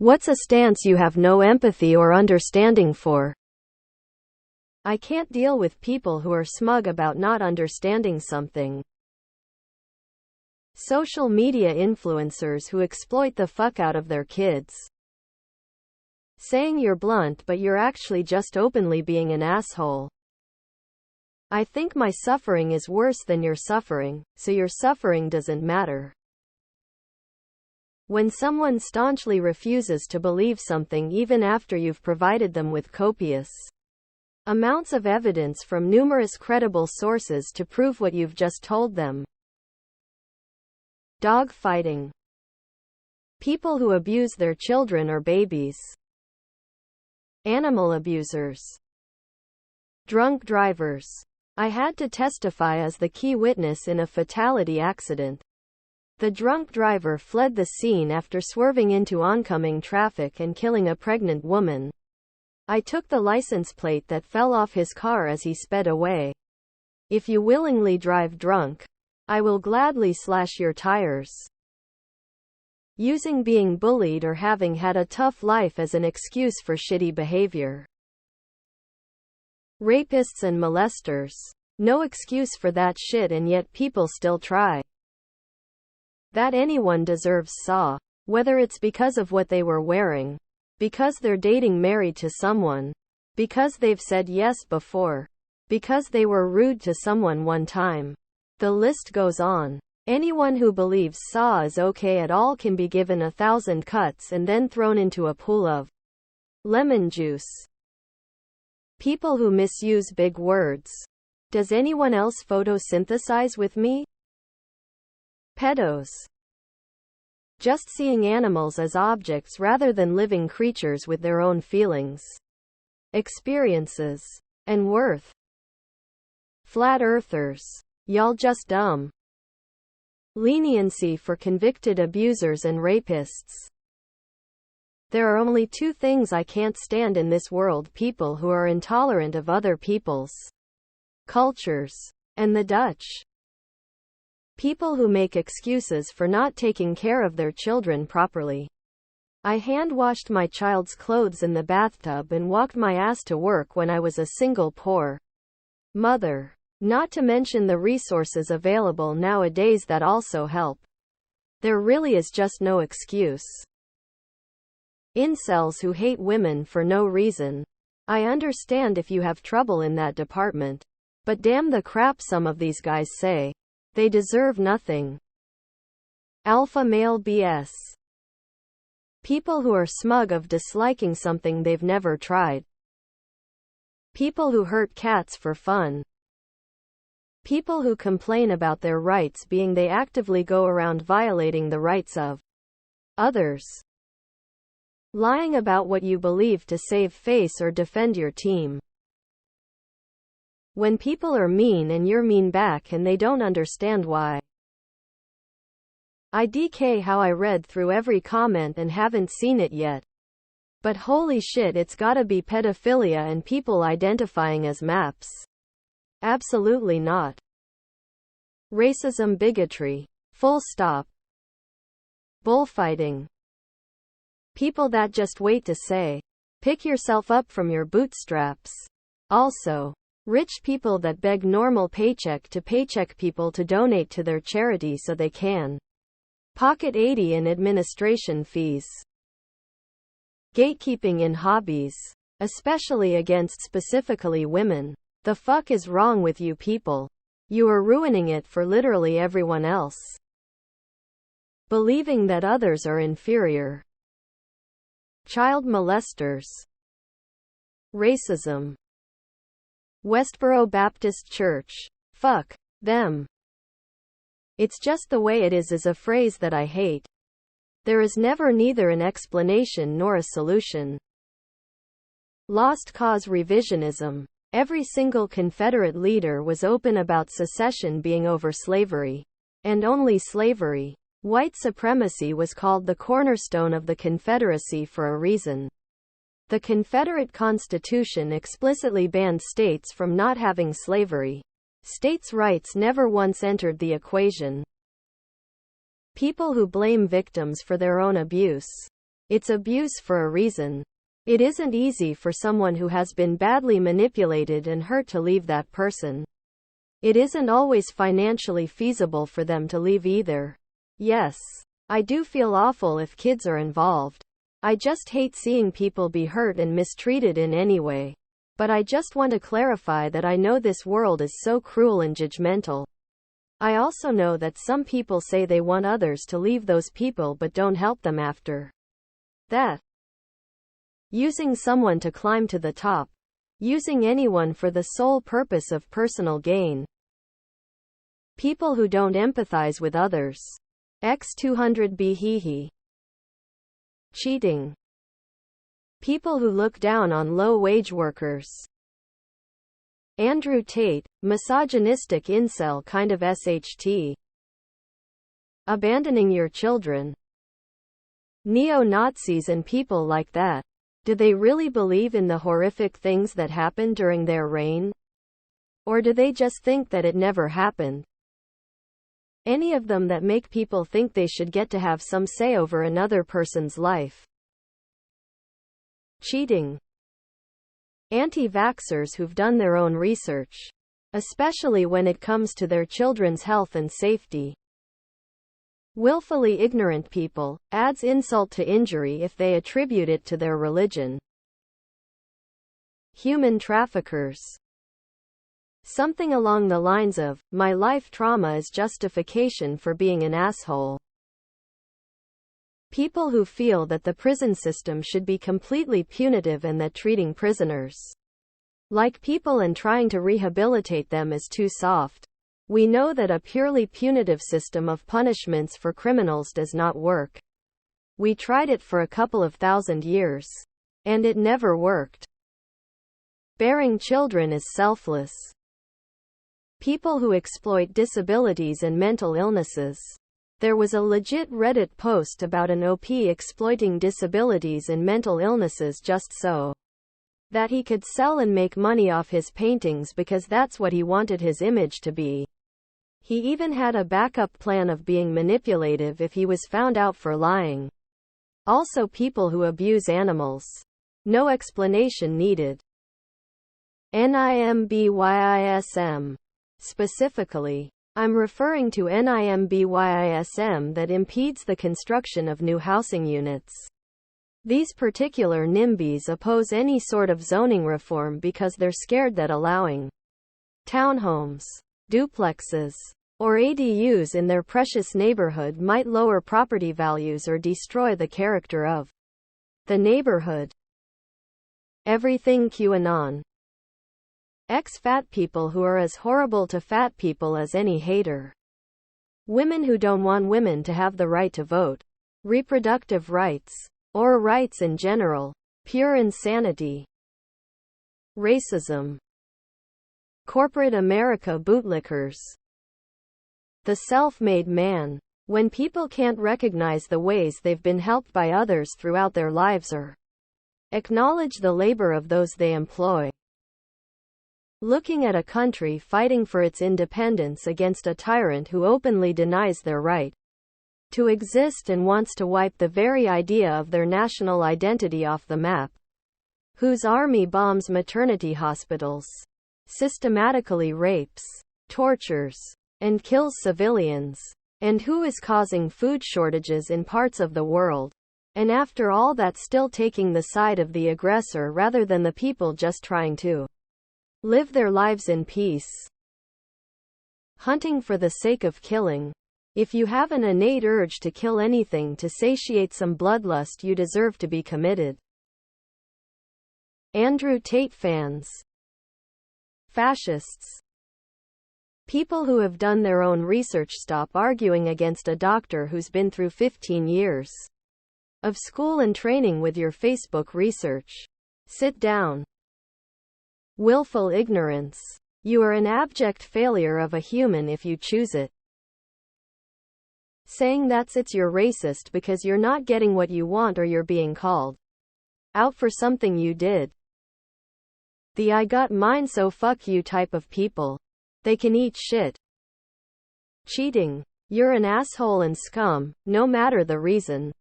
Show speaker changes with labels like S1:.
S1: What's a stance you have no empathy or understanding for? I can't deal with people who are smug about not understanding something. Social media influencers who exploit the fuck out of their kids. Saying you're blunt but you're actually just openly being an asshole. I think my suffering is worse than your suffering, so your suffering doesn't matter. When someone staunchly refuses to believe something even after you've provided them with copious amounts of evidence from numerous credible sources to prove what you've just told them. Dog fighting. People who abuse their children or babies. Animal abusers. Drunk drivers. I had to testify as the key witness in a fatality accident. The drunk driver fled the scene after swerving into oncoming traffic and killing a pregnant woman. I took the license plate that fell off his car as he sped away. If you willingly drive drunk, I will gladly slash your tires. Using being bullied or having had a tough life as an excuse for shitty behavior. Rapists and molesters. No excuse for that shit and yet people still try. That anyone deserves SAW. Whether it's because of what they were wearing, because they're dating married to someone, because they've said yes before, because they were rude to someone one time. The list goes on. Anyone who believes SAW is okay at all can be given 1,000 cuts and then thrown into a pool of lemon juice. People who misuse big words. Does anyone else photosynthesize with me? Pedos. Just seeing animals as objects rather than living creatures with their own feelings, experiences, and worth. Flat earthers. Y'all just dumb. Leniency for convicted abusers and rapists. There are only two things I can't stand in this world: people who are intolerant of other people's cultures, and the Dutch. People who make excuses for not taking care of their children properly. I hand-washed my child's clothes in the bathtub and walked my ass to work when I was a single poor mother. Not to mention the resources available nowadays that also help. There really is just no excuse. Incels who hate women for no reason. I understand if you have trouble in that department. But damn the crap some of these guys say. They deserve nothing. Alpha male BS. People who are smug of disliking something they've never tried. People who hurt cats for fun. People who complain about their rights being they actively go around violating the rights of others. Lying about what you believe to save face or defend your team. When people are mean and you're mean back and they don't understand why. IDK how I read through every comment and haven't seen it yet. But holy shit, it's gotta be pedophilia and people identifying as maps. Absolutely not. Racism, bigotry. Full stop. Bullfighting. People that just wait to say, pick yourself up from your bootstraps. Also, rich people that beg normal paycheck to paycheck people to donate to their charity so they can pocket 80 in administration fees. Gatekeeping in hobbies, especially against specifically women. The fuck is wrong with you people? You are ruining it for literally everyone else. Believing that others are inferior. Child molesters. Racism. Westboro Baptist Church. Fuck them. It's just the way it is a phrase that I hate. There is never neither an explanation nor a solution. Lost cause revisionism. Every single Confederate leader was open about secession being over slavery. And only slavery. White supremacy was called the cornerstone of the Confederacy for a reason. The Confederate Constitution explicitly banned states from not having slavery. States' rights never once entered the equation. People who blame victims for their own abuse. It's abuse for a reason. It isn't easy for someone who has been badly manipulated and hurt to leave that person. It isn't always financially feasible for them to leave either. Yes, I do feel awful if kids are involved. I just hate seeing people be hurt and mistreated in any way. But I just want to clarify that I know this world is so cruel and judgmental. I also know that some people say they want others to leave those people but don't help them after that. Using someone to climb to the top. Using anyone for the sole purpose of personal gain. People who don't empathize with others. X200B hee. Cheating. People who look down on low-wage workers. Andrew Tate, misogynistic incel kind of SHT. Abandoning your children. Neo-Nazis and people like that. Do they really believe in the horrific things that happened during their reign? Or do they just think that it never happened? Any of them that make people think they should get to have some say over another person's life. Cheating. Anti-vaxxers who've done their own research. Especially when it comes to their children's health and safety. Willfully ignorant people, adds insult to injury if they attribute it to their religion. Human traffickers. Something along the lines of, my life trauma is justification for being an asshole. People who feel that the prison system should be completely punitive and that treating prisoners like people and trying to rehabilitate them is too soft. We know that a purely punitive system of punishments for criminals does not work. We tried it for a couple of thousand years. And it never worked. Bearing children is selfless. People who exploit disabilities and mental illnesses. There was a legit Reddit post about an OP exploiting disabilities and mental illnesses just so that he could sell and make money off his paintings because that's what he wanted his image to be. He even had a backup plan of being manipulative if he was found out for lying. Also people who abuse animals. No explanation needed. NIMBYISM. Specifically, I'm referring to NIMBYISM that impedes the construction of new housing units. These particular NIMBYs oppose any sort of zoning reform because they're scared that allowing townhomes, duplexes, or ADUs in their precious neighborhood might lower property values or destroy the character of the neighborhood. Everything QAnon. Ex-fat people who are as horrible to fat people as any hater. Women who don't want women to have the right to vote. Reproductive rights. Or rights in general. Pure insanity. Racism. Corporate America bootlickers. The self-made man. When people can't recognize the ways they've been helped by others throughout their lives or acknowledge the labor of those they employ. Looking at a country fighting for its independence against a tyrant who openly denies their right to exist and wants to wipe the very idea of their national identity off the map. Whose army bombs maternity hospitals, systematically rapes, tortures, and kills civilians, and who is causing food shortages in parts of the world. And after all that, still taking the side of the aggressor rather than the people just trying to live their lives in peace. Hunting for the sake of killing. If you have an innate urge to kill anything to satiate some bloodlust, you deserve to be committed. Andrew Tate fans. Fascists. People who have done their own research. Stop arguing against a doctor who's been through 15 years of school and training with your Facebook research. Sit down. Willful ignorance. You are an abject failure of a human if you choose it. Saying you're racist because you're not getting what you want or you're being called out for something you did. The I got mine so fuck you type of people. They can eat shit. Cheating. You're an asshole and scum, no matter the reason.